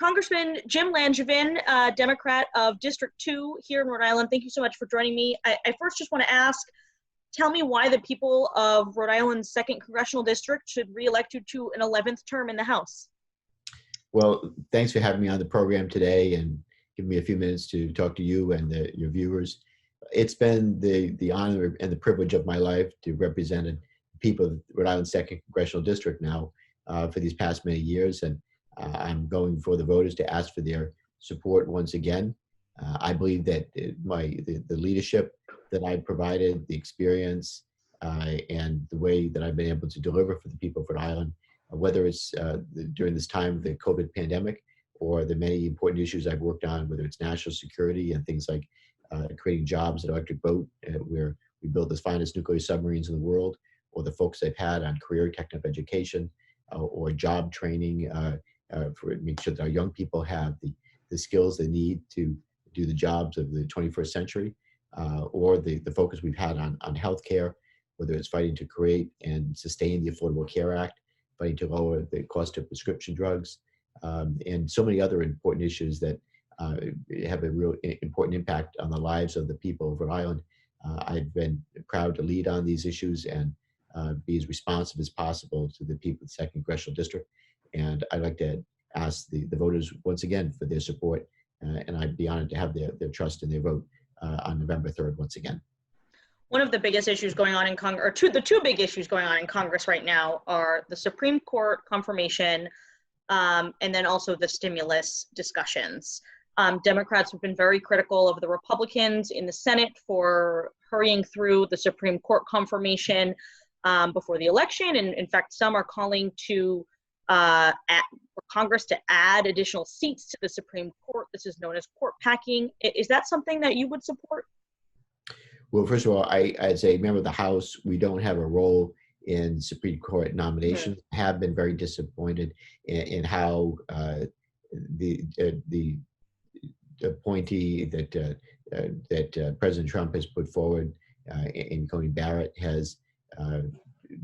Congressman Jim Langevin, Democrat of District 2 here in Rhode Island, thank you so much for joining me. I first just want to ask, tell me why the people of Rhode Island's 2nd Congressional District should re-elect you to an 11th term in the House. Well, thanks for having me on the program today and giving me a few minutes to talk to you and your viewers. It's been the honor and the privilege of my life to represent the people of Rhode Island's 2nd Congressional District now for these past many years. And I'm going for the voters to ask for their support once again. I believe that the leadership that I've provided, the experience, and the way that I've been able to deliver for the people of Rhode Island, whether it's during this time of the COVID pandemic or the many important issues I've worked on, whether it's national security and things like creating jobs at Electric Boat, where we build the finest nuclear submarines in the world, or the focus I've had on career technical education or job training for make sure that our young people have the skills they need to do the jobs of the 21st century, or the focus we've had on healthcare, whether it's fighting to create and sustain the Affordable Care Act, fighting to lower the cost of prescription drugs, and so many other important issues that have a real important impact on the lives of the people of Rhode Island. I've been proud to lead on these issues and be as responsive as possible to the people of the 2nd Congressional District. And I'd like to ask the voters once again for their support, and I'd be honored to have their trust and their vote on November 3rd once again. One of the biggest issues going on in Congress, or the two big issues going on in Congress right now, are the Supreme Court confirmation and then also the stimulus discussions. Democrats have been very critical of the Republicans in the Senate for hurrying through the Supreme Court confirmation before the election. And in fact, some are calling for Congress to add additional seats to the Supreme Court. This is known as court packing. Is that something that you would support? Well, first of all, as a member of the House, we don't have a role in Supreme Court nominations. I have been very disappointed in how the appointee that President Trump has put forward in Coney Barrett has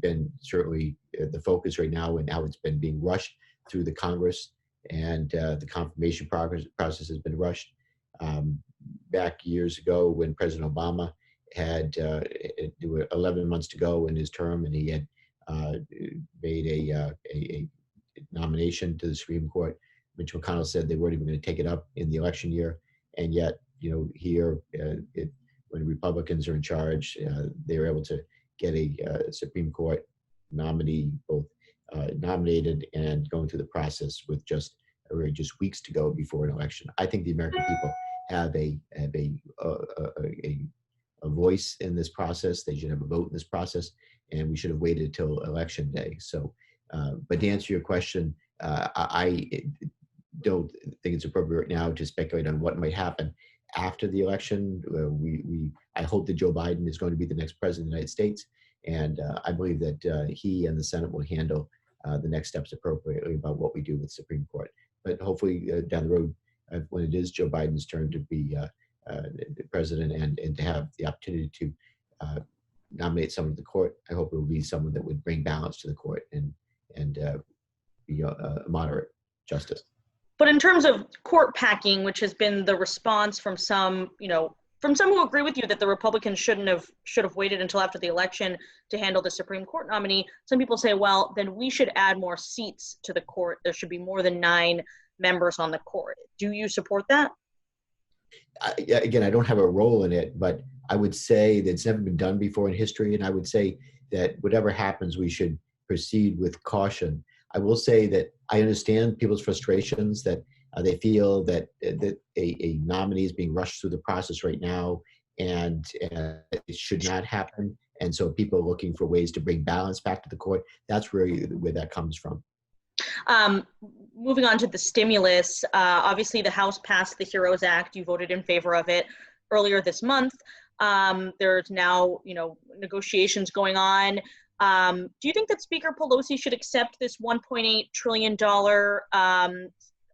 been certainly the focus right now, and how it's been being rushed through the Congress, and the confirmation process has been rushed. Back years ago, when President Obama had 11 months to go in his term, and he had made a nomination to the Supreme Court, Mitch McConnell said they weren't even going to take it up in the election year, and yet, here, when Republicans are in charge, they were able to get a Supreme Court nominee both nominated and going through the process with just weeks to go before an election. I think the American people have a voice in this process. They should have a vote in this process, and we should have waited till election day. So, but to answer your question, I don't think it's appropriate right now to speculate on what might happen after the election. I hope that Joe Biden is going to be the next president of the United States, and I believe that he and the Senate will handle the next steps appropriately about what we do with the Supreme Court. But hopefully down the road, when it is Joe Biden's turn to be the president and to have the opportunity to nominate someone to the court, I hope it will be someone that would bring balance to the court and be a moderate justice. But in terms of court packing, which has been the response from some, from some who agree with you that the Republicans should have waited until after the election to handle the Supreme Court nominee, some people say, well, then we should add more seats to the court. There should be more than 9 members on the court. Do you support that? Again, I don't have a role in it, but I would say that it's never been done before in history, and I would say that whatever happens, we should proceed with caution. I will say that I understand people's frustrations, that they feel that a nominee is being rushed through the process right now, and it should not happen. And so people are looking for ways to bring balance back to the court. That's really where that comes from. Moving on to the stimulus, obviously the House passed the HEROES Act. You voted in favor of it earlier this month. There's now, negotiations going on. Do you think that Speaker Pelosi should accept this $1.8 trillion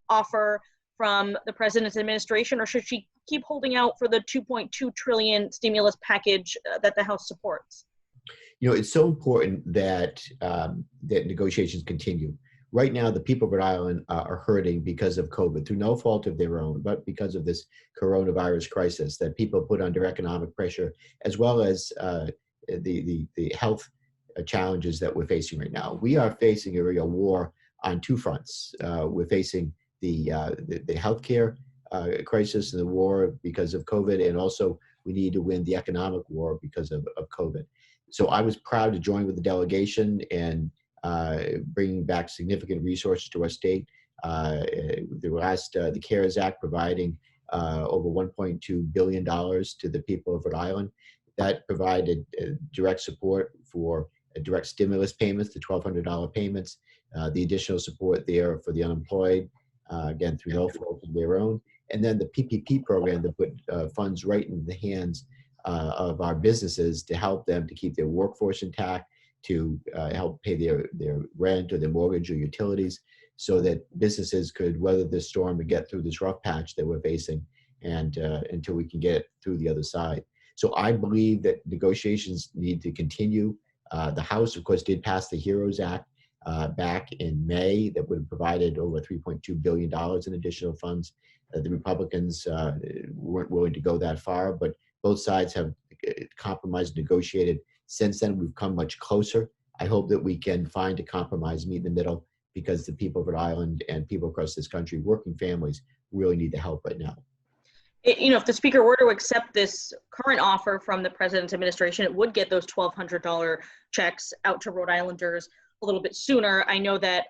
offer from the president's administration, or should she keep holding out for the $2.2 trillion stimulus package that the House supports? It's so important that that negotiations continue. right now the people of Rhode Island are hurting because of COVID through no fault of their own, but because of this coronavirus crisis that people put under economic pressure, as well as the health challenges that we're facing right now. We are facing a real war on two fronts. We're facing the healthcare crisis and the war because of COVID, and also we need to win the economic war because of COVID. So I was proud to join with the delegation and bringing back significant resources to our state. The CARES Act providing over $1.2 billion to the people of Rhode Island. That provided direct support for direct stimulus payments, the $1,200 payments, the additional support there for the unemployed, again, through no fault of their own. And then the PPP program that put funds right in the hands of our businesses to help them to keep their workforce intact, to help pay their rent or their mortgage or utilities, so that businesses could weather this storm and get through this rough patch that we're facing, and until we can get through the other side. So I believe that negotiations need to continue. The House, of course, did pass the HEROES Act back in May that would have provided over $3.2 billion in additional funds. The Republicans weren't willing to go that far, but both sides have compromised, negotiated. Since then, we've come much closer. I hope that we can find a compromise, meet in the middle, because the people of Rhode Island and people across this country, working families, really need the help right now. If the speaker were to accept this current offer from the president's administration, it would get those $1,200 checks out to Rhode Islanders a little bit sooner. I know that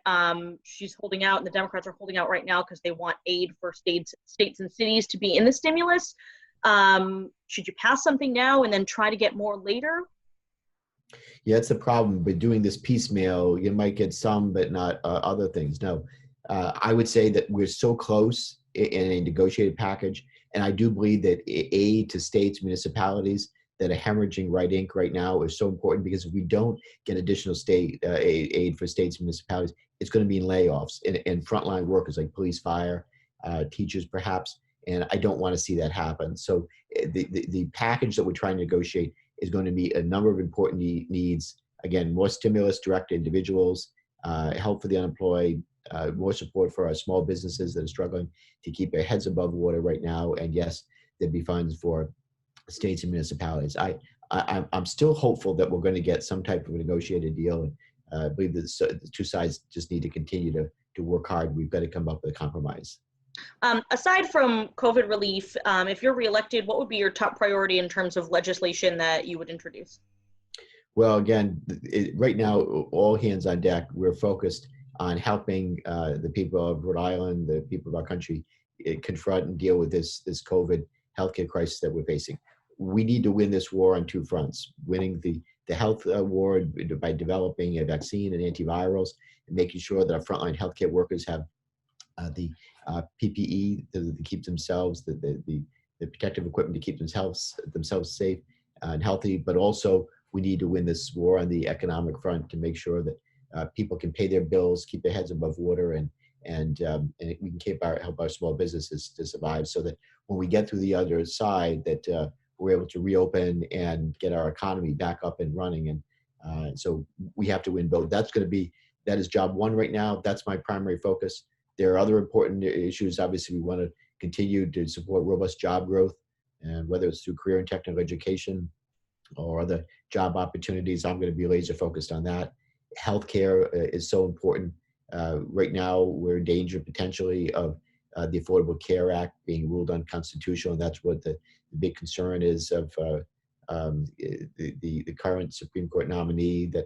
she's holding out, and the Democrats are holding out right now because they want aid for states and cities to be in the stimulus. Should you pass something now and then try to get more later? Yeah, it's the problem. But doing this piecemeal, you might get some, but not other things. No, I would say that we're so close in a negotiated package. And I do believe that aid to states, municipalities that are hemorrhaging red ink right now is so important, because if we don't get additional state aid for states and municipalities, it's going to be in layoffs and frontline workers like police, fire, teachers, perhaps. And I don't want to see that happen. So the package that we're trying to negotiate is going to meet a number of important needs. Again, more stimulus direct to individuals, help for the unemployed, more support for our small businesses that are struggling to keep their heads above water right now. And yes, there'd be funds for states and municipalities. I'm still hopeful that we're going to get some type of a negotiated deal. And I believe that the two sides just need to continue to work hard. We've got to come up with a compromise. Aside from COVID relief, if you're reelected, what would be your top priority in terms of legislation that you would introduce? Well, again, right now, all hands on deck. We're focused on helping the people of Rhode Island, the people of our country, confront and deal with this COVID healthcare crisis that we're facing. We need to win this war on two fronts: winning the health war by developing a vaccine and antivirals, and making sure that our frontline healthcare workers have the PPE to keep themselves, the protective equipment to keep themselves safe and healthy. But also, we need to win this war on the economic front to make sure that people can pay their bills, keep their heads above water, and we can help our small businesses to survive, so that when we get through the other side, that we're able to reopen and get our economy back up and running. And so we have to win both. That is job one right now. That's my primary focus. There are other important issues. Obviously, we want to continue to support robust job growth, and whether it's through career and technical education or other job opportunities, I'm going to be laser focused on that. Healthcare is so important. Right now, we're in danger potentially of the Affordable Care Act being ruled unconstitutional. And that's what the big concern is of the current Supreme Court nominee, that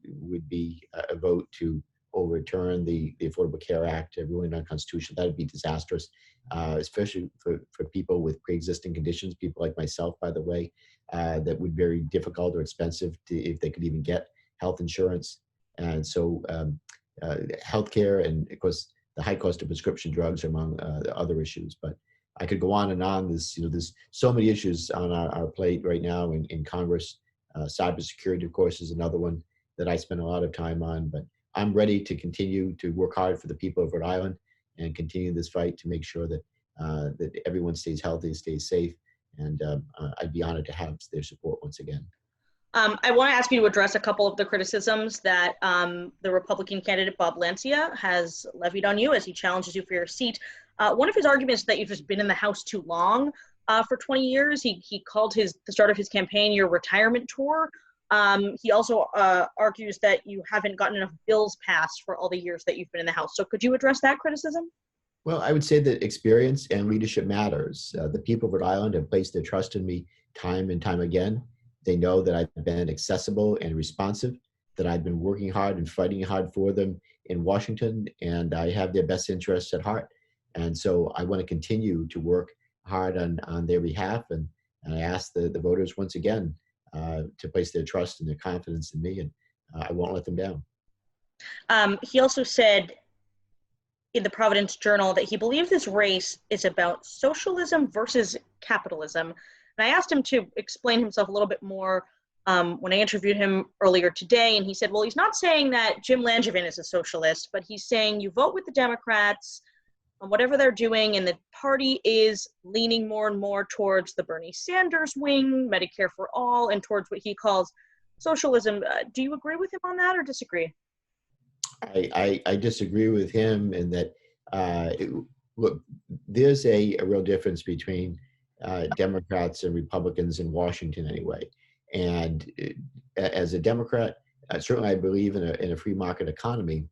would be a vote to overturn the Affordable Care Act, ruling unconstitutional. That would be disastrous, especially for people with pre-existing conditions, people like myself, by the way, that would be very difficult or expensive if they could even get health insurance. And so healthcare, and of course the high cost of prescription drugs, among the other issues. But I could go on and on. There's so many issues on our plate right now in Congress. Cybersecurity, of course, is another one that I spend a lot of time on. But I'm ready to continue to work hard for the people of Rhode Island and continue this fight to make sure that that everyone stays healthy, stays safe. And I'd be honored to have their support once again. I want to ask you to address a couple of the criticisms that the Republican candidate Bob Lancia has levied on you as he challenges you for your seat. One of his arguments is that you've just been in the House too long for 20 years. He called the start of his campaign your retirement tour. He also argues that you haven't gotten enough bills passed for all the years that you've been in the House. So could you address that criticism? Well, I would say that experience and leadership matters. The people of Rhode Island have placed their trust in me time and time again. They know that I've been accessible and responsive, that I've been working hard and fighting hard for them in Washington, and I have their best interests at heart. And so I want to continue to work hard on their behalf. And I ask the voters once again to place their trust and their confidence in me, and I won't let them down. He also said in the Providence Journal that he believes this race is about socialism versus capitalism. And I asked him to explain himself a little bit more when I interviewed him earlier today. And he said, well, he's not saying that Jim Langevin is a socialist, but he's saying you vote with the Democrats on whatever they're doing, and the party is leaning more and more towards the Bernie Sanders wing, Medicare for all, and towards what he calls socialism. Do you agree with him on that or disagree? I disagree with him in that, look, there's a real difference between Democrats and Republicans in Washington anyway. And as a Democrat, certainly I believe in a free market economy,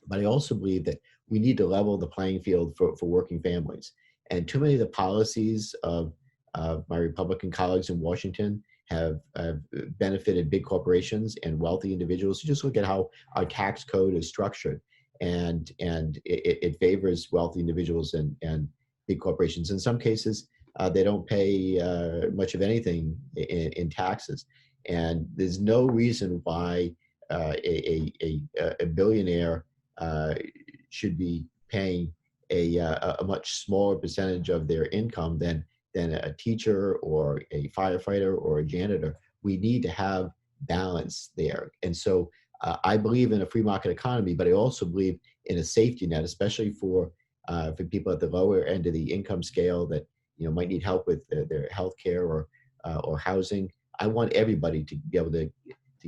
but I also believe that we need to level the playing field for working families. And too many of the policies of my Republican colleagues in Washington have benefited big corporations and wealthy individuals. You just look at how our tax code is structured, and it favors wealthy individuals and big corporations. In some cases, they don't pay much of anything in taxes, and there's no reason why a billionaire should be paying a much smaller percentage of their income than a teacher or a firefighter or a janitor. We need to have balance there. And so I believe in a free market economy, but I also believe in a safety net, especially for people at the lower end of the income scale that might need help with their health care or housing. I want everybody to be able to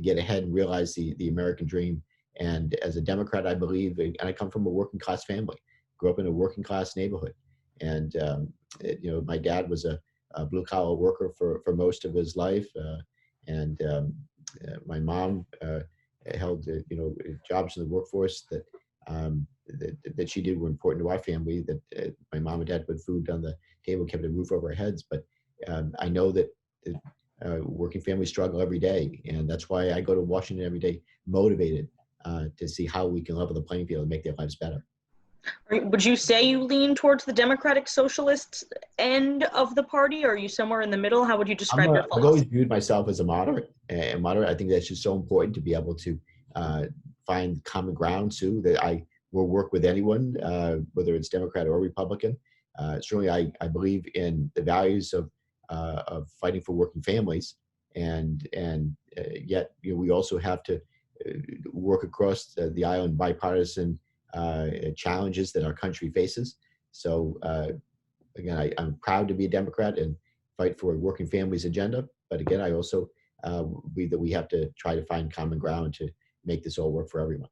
get ahead and realize the American dream. And as a Democrat, I believe, and I come from a working class family, grew up in a working class neighborhood. And my dad was a blue collar worker for most of his life, and my mom held jobs in the workforce that she did were important to our family. That my mom and dad put food on the table, kept a roof over our heads. But I know that working families struggle every day, and that's why I go to Washington every day, motivated to see how we can level the playing field and make their lives better. Would you say you lean towards the Democratic Socialist end of the party, or are you somewhere in the middle? How would you describe your philosophy? I've always viewed myself as a moderate. I think that's just so important to be able to find common ground, Sue, that I will work with anyone, whether it's Democrat or Republican. Certainly, I believe in the values of fighting for working families, and yet we also have to work across the aisle in bipartisan challenges that our country faces. So again, I'm proud to be a Democrat and fight for a working families agenda. But again, I also believe that we have to try to find common ground to make this all work for everyone.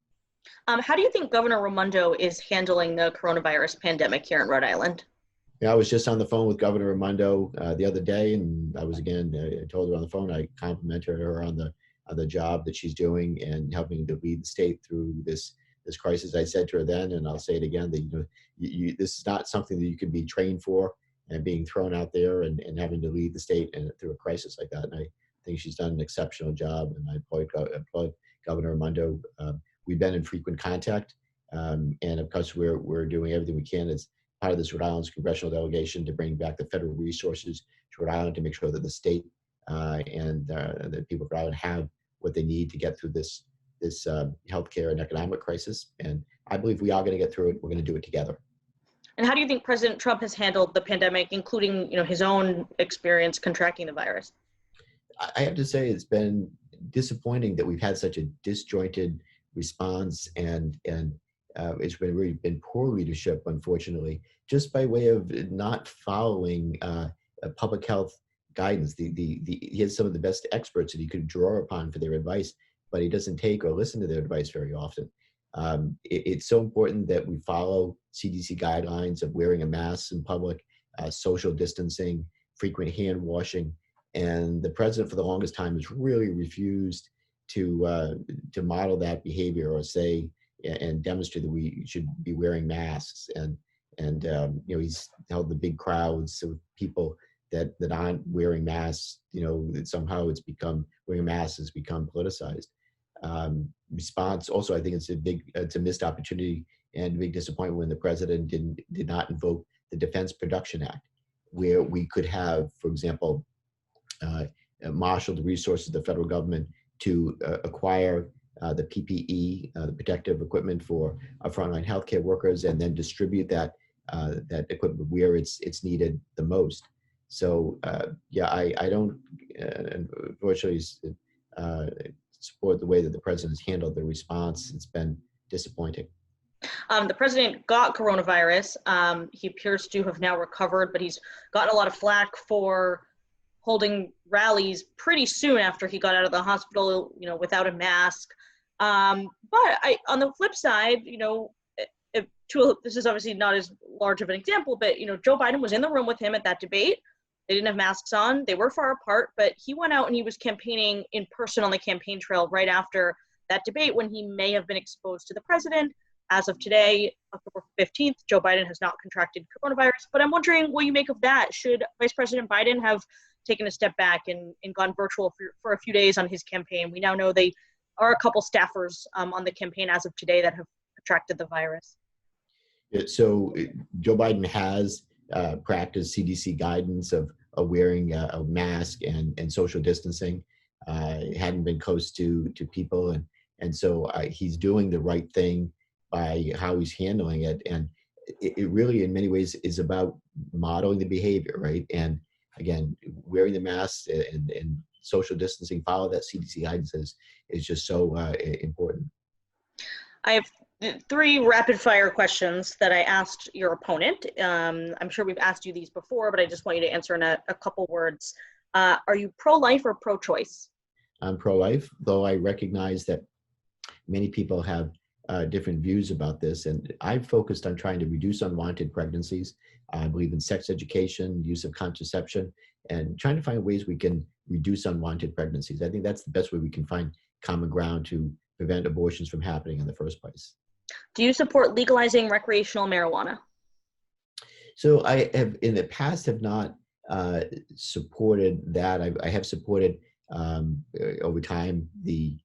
How do you think Governor Raimondo is handling the coronavirus pandemic here in Rhode Island? Yeah, I was just on the phone with Governor Raimondo the other day, and I told her on the phone, I complimented her on the job that she's doing and helping to lead the state through this crisis. I said to her then, and I'll say it again, that this is not something that you can be trained for, and being thrown out there and having to lead the state and through a crisis like that. And I think she's done an exceptional job, and I applaud Governor Raimondo. We've been in frequent contact, and of course we're doing everything we can as part of this Rhode Island's congressional delegation to bring back the federal resources to Rhode Island to make sure that the state and the people of Rhode Island have what they need to get through this healthcare and economic crisis. And I believe we are going to get through it. We're going to do it together. And how do you think President Trump has handled the pandemic, including his own experience contracting the virus? I have to say it's been disappointing that we've had such a disjointed response, and it's really been poor leadership, unfortunately, just by way of not following public health guidance. He has some of the best experts that he could draw upon for their advice, but he doesn't take or listen to their advice very often. It's so important that we follow CDC guidelines of wearing a mask in public, social distancing, frequent hand washing, and the president for the longest time has really refused to model that behavior or say and demonstrate that we should be wearing masks. And he's held the big crowds of people that aren't wearing masks. That somehow wearing masks has become politicized. Response also, I think it's a missed opportunity and a big disappointment when the president did not invoke the Defense Production Act, where we could have, for example, marshal the resources of the federal government to acquire the PPE, the protective equipment for our frontline healthcare workers, and then distribute that equipment where it's needed the most. So I don't unfortunately support the way that the president has handled the response. It's been disappointing. The president got coronavirus. He appears to have now recovered, but he's gotten a lot of flack for holding rallies pretty soon after he got out of the hospital, without a mask. But on the flip side, this is obviously not as large of an example, but Joe Biden was in the room with him at that debate. They didn't have masks on. They were far apart, but he went out and he was campaigning in person on the campaign trail right after that debate when he may have been exposed to the president. As of today, October 15th, Joe Biden has not contracted coronavirus. But I'm wondering what you make of that. Should Vice President Biden have taken a step back and gone virtual for a few days on his campaign? We now know they are a couple staffers on the campaign as of today that have contracted the virus. So Joe Biden has practiced CDC guidance of wearing a mask and social distancing. Hadn't been close to people, and so he's doing the right thing by how he's handling it. And it really, in many ways, is about modeling the behavior, right? And again, wearing the mask and social distancing, follow that CDC guidance is just so important. I have 3 rapid fire questions that I asked your opponent. I'm sure we've asked you these before, but I just want you to answer in a couple words. Are you pro-life or pro-choice? I'm pro-life, though I recognize that many people have different views about this. And I've focused on trying to reduce unwanted pregnancies. I believe in sex education, use of contraception, and trying to find ways we can reduce unwanted pregnancies. I think that's the best way we can find common ground to prevent abortions from happening in the first place. Do you support legalizing recreational marijuana? So I have, in the past, have not supported that. I have supported over time the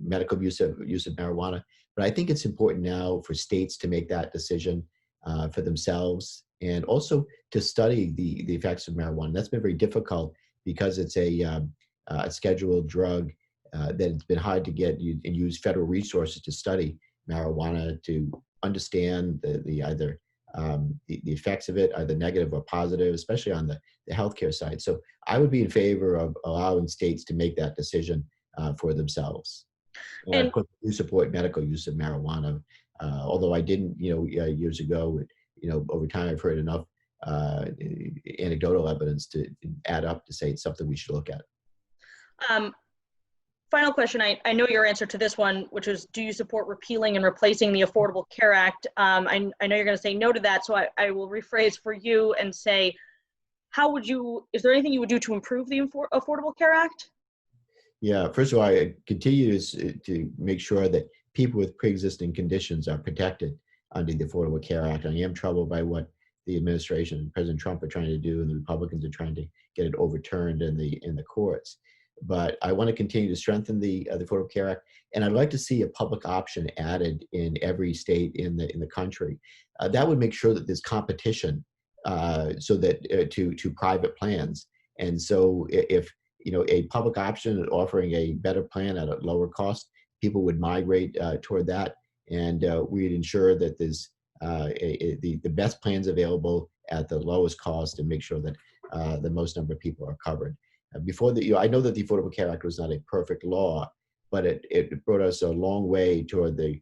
medical use of marijuana, but I think it's important now for states to make that decision for themselves, and also to study the effects of marijuana. That's been very difficult because it's a scheduled drug that it's been hard to get and use federal resources to study marijuana to understand the effects of it, either negative or positive, especially on the healthcare side. So I would be in favor of allowing states to make that decision for themselves. And of course, I do support medical use of marijuana, although I didn't, years ago. Over time, I've heard enough anecdotal evidence to add up to say it's something we should look at. Final question. I know your answer to this one, which is, do you support repealing and replacing the Affordable Care Act? I know you're going to say no to that, so I will rephrase for you and say, is there anything you would do to improve the Affordable Care Act? Yeah, first of all, I continue to make sure that people with pre-existing conditions are protected under the Affordable Care Act. I am troubled by what the administration and President Trump are trying to do, and the Republicans are trying to get it overturned in the courts. But I want to continue to strengthen the Affordable Care Act, and I'd like to see a public option added in every state in the country. That would make sure that there's competition, so that to private plans. And so if a public option offering a better plan at a lower cost, people would migrate toward that, and we'd ensure that there's the best plans available at the lowest cost, and make sure that the most number of people are covered. I know that the Affordable Care Act was not a perfect law, but it brought us a long way toward the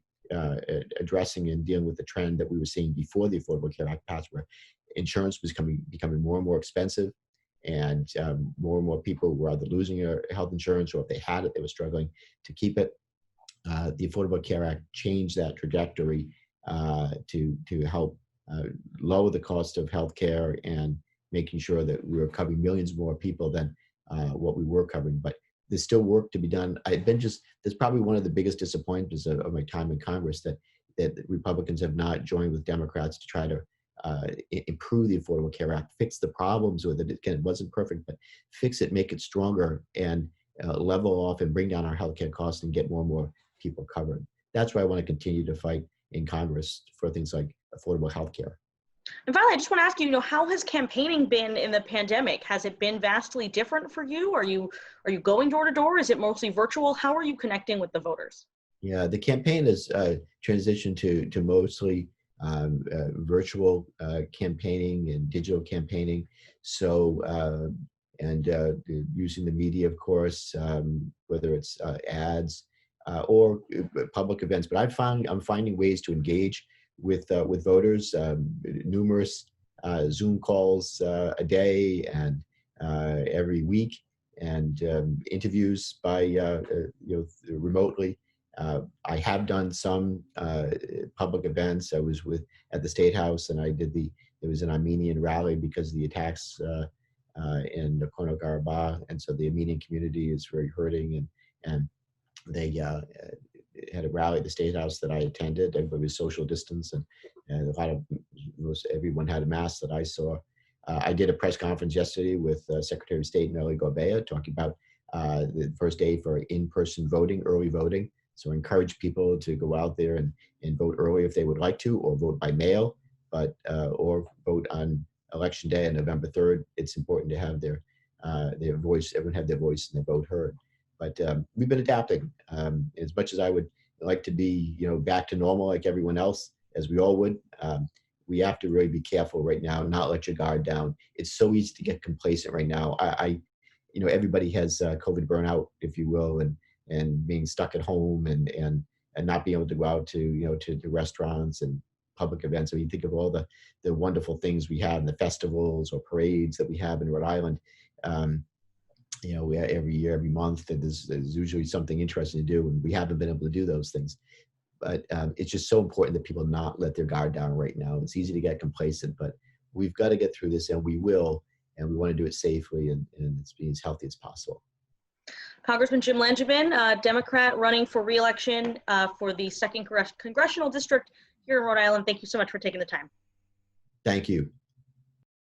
addressing and dealing with the trend that we were seeing before the Affordable Care Act passed, where insurance was becoming more and more expensive. and more and more people were either losing their health insurance, or if they had it, they were struggling to keep it. The Affordable Care Act changed that trajectory to help lower the cost of health care and making sure that we were covering millions more people than what we were covering. But there's still work to be done. That's probably one of the biggest disappointments of my time in Congress, that Republicans have not joined with Democrats to try to improve the Affordable Care Act, fix the problems with it. Again, it wasn't perfect, but fix it, make it stronger, and level off and bring down our healthcare costs and get more and more people covered. That's why I want to continue to fight in Congress for things like affordable healthcare. And finally, I just want to ask you, how has campaigning been in the pandemic? Has it been vastly different for you? Are you going door to door? Is it mostly virtual? How are you connecting with the voters? Yeah, the campaign has transitioned to mostly virtual campaigning and digital campaigning. So, and using the media, of course, whether it's ads or public events. But I'm finding ways to engage with voters, numerous Zoom calls a day and every week, and interviews by remotely. I have done some public events. I was at the State House, and there was an Armenian rally because of the attacks in Nagorno-Karabakh, and so the Armenian community is very hurting, and they had a rally at the State House that I attended. Everybody was social distance, and most everyone had a mask that I saw. I did a press conference yesterday with Secretary of State Nellie Gorbea talking about the first day for in-person voting, early voting. So I encourage people to go out there and vote early if they would like to, or vote by mail, or vote on Election Day on November 3rd. It's important to have their voice, everyone have their voice and their vote heard. But we've been adapting. As much as I would like to be, back to normal like everyone else, as we all would, we have to really be careful right now, not let your guard down. It's so easy to get complacent right now. Everybody has COVID burnout, if you will, and being stuck at home and not being able to go out to the restaurants and public events. I mean, think of all the wonderful things we have, the festivals or parades that we have in Rhode Island. We every year, every month, there's usually something interesting to do, and we haven't been able to do those things. But it's just so important that people not let their guard down right now. It's easy to get complacent, but we've got to get through this, and we will, and we want to do it safely and it's being as healthy as possible. Congressman Jim Langevin, Democrat running for re-election for the 2nd Congressional District here in Rhode Island. Thank you so much for taking the time. Thank you.